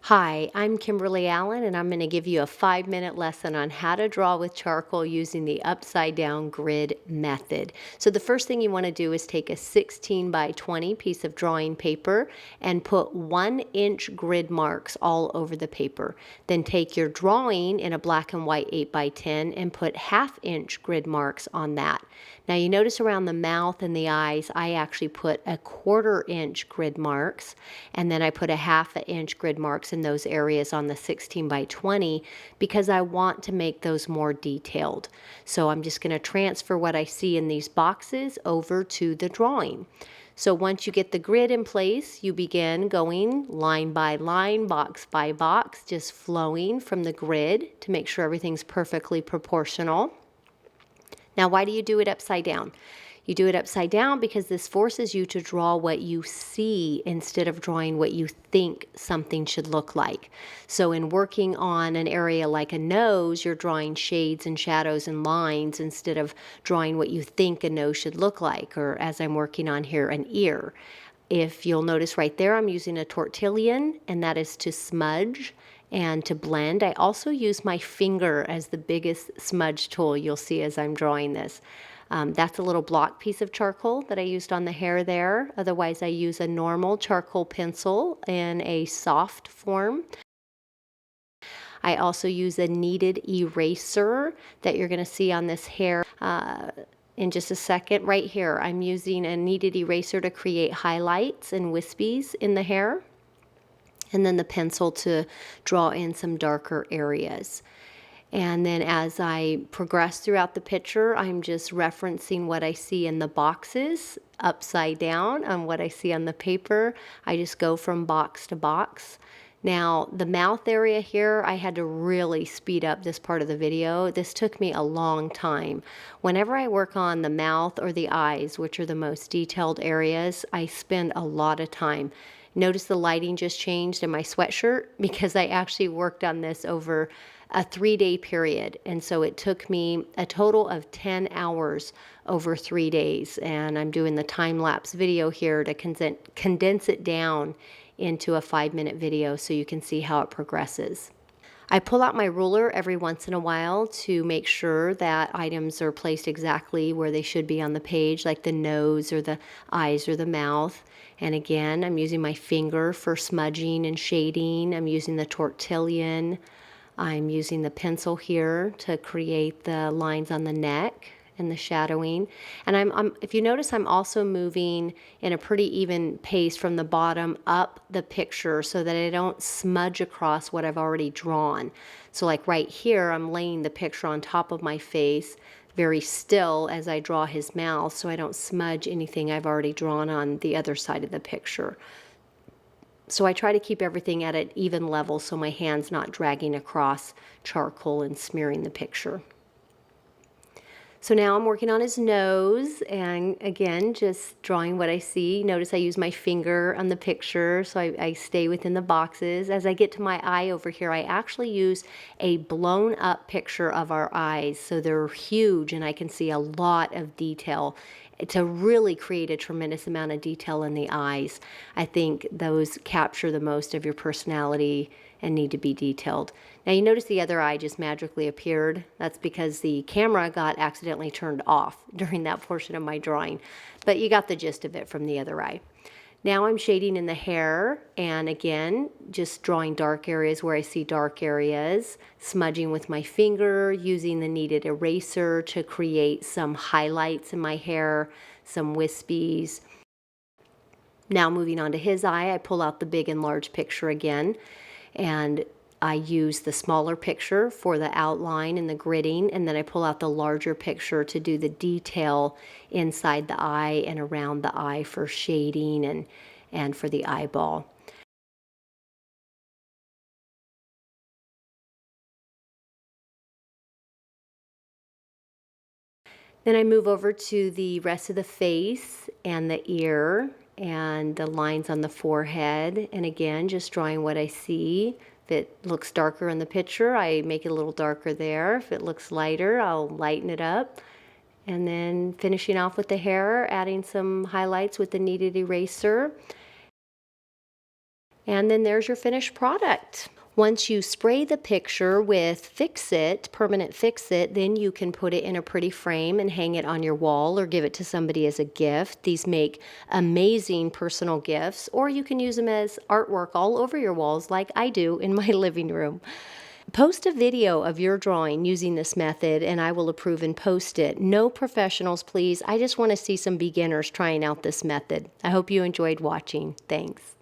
Hi, I'm Kimberly Allen, and I'm going to give you a 5-minute lesson on how to draw with charcoal using the upside down grid method. So the first thing you want to do is take a 16 by 20 piece of drawing paper and put 1-inch grid marks all over the paper. Then take your drawing in a black and white 8 by 10 and put 1/2-inch grid marks on that. Now you notice around the mouth and the eyes, I actually put a 1/4-inch grid marks, and then I put a 1/2-inch grid marks in those areas on the 16 by 20 because I want to make those more detailed. So I'm just going to transfer what I see in these boxes over to the drawing. So once you get the grid in place, you begin going line by line, box by box, just flowing from the grid to make sure everything's perfectly proportional. Now, why do you do it upside down? You do it upside down because this forces you to draw what you see instead of drawing what you think something should look like. So in working on an area like a nose, you're drawing shades and shadows and lines instead of drawing what you think a nose should look like, or as I'm working on here, an ear. If you'll notice right there, I'm using a tortillon, and that is to smudge and to blend. I also use my finger as the biggest smudge tool you'll see as I'm drawing this. That's a little block piece of charcoal that I used on the hair there. Otherwise, I use a normal charcoal pencil in a soft form. I also use a kneaded eraser that you're going to see on this hair in just a second. Right here, I'm using a kneaded eraser to create highlights and wispies in the hair, and then the pencil to draw in some darker areas. And then as I progress throughout the picture, I'm just referencing what I see in the boxes upside down on what I see on the paper. I just go from box to box. Now, the mouth area here, I had to really speed up this part of the video. This took me a long time. Whenever I work on the mouth or the eyes, which are the most detailed areas, I spend a lot of time. Notice the lighting just changed in my sweatshirt because I actually worked on this over a 3-day period. And so it took me a total of 10 hours over 3 days. And I'm doing the time-lapse video here to condense it down into a 5-minute video so you can see how it progresses. I pull out my ruler every once in a while to make sure that items are placed exactly where they should be on the page, like the nose or the eyes or the mouth. And again, I'm using my finger for smudging and shading. I'm using the tortillon. I'm using the pencil here to create the lines on the neck and the shadowing. And if you notice, I'm also moving in a pretty even pace from the bottom up the picture so that I don't smudge across what I've already drawn. So like right here, I'm laying the picture on top of my face very still as I draw his mouth so I don't smudge anything I've already drawn on the other side of the picture. So I try to keep everything at an even level so my hand's not dragging across charcoal and smearing the picture. So now I'm working on his nose, and again, just drawing what I see. Notice I use my finger on the picture, so I stay within the boxes. As I get to my eye over here, I actually use a blown up picture of our eyes, so they're huge and I can see a lot of detail to really create a tremendous amount of detail in the eyes. I think those capture the most of your personality and need to be detailed. Now you notice the other eye just magically appeared. That's because the camera got accidentally turned off during that portion of my drawing, but you got the gist of it from the other eye. Now I'm shading in the hair, and again, just drawing dark areas where I see dark areas, smudging with my finger, using the kneaded eraser to create some highlights in my hair, some wispies. Now moving on to his eye, I pull out the big and large picture again, and I use the smaller picture for the outline and the gridding, and then I pull out the larger picture to do the detail inside the eye and around the eye for shading and for the eyeball. Then I move over to the rest of the face and the ear and the lines on the forehead, and again, just drawing what I see. If it looks darker in the picture, I make it a little darker there. If it looks lighter, I'll lighten it up. And then finishing off with the hair, adding some highlights with the kneaded eraser. And then there's your finished product. Once you spray the picture with Fix It, permanent Fix It, then you can put it in a pretty frame and hang it on your wall or give it to somebody as a gift. These make amazing personal gifts, or you can use them as artwork all over your walls like I do in my living room. Post a video of your drawing using this method and I will approve and post it. No professionals, please. I just want to see some beginners trying out this method. I hope you enjoyed watching. Thanks.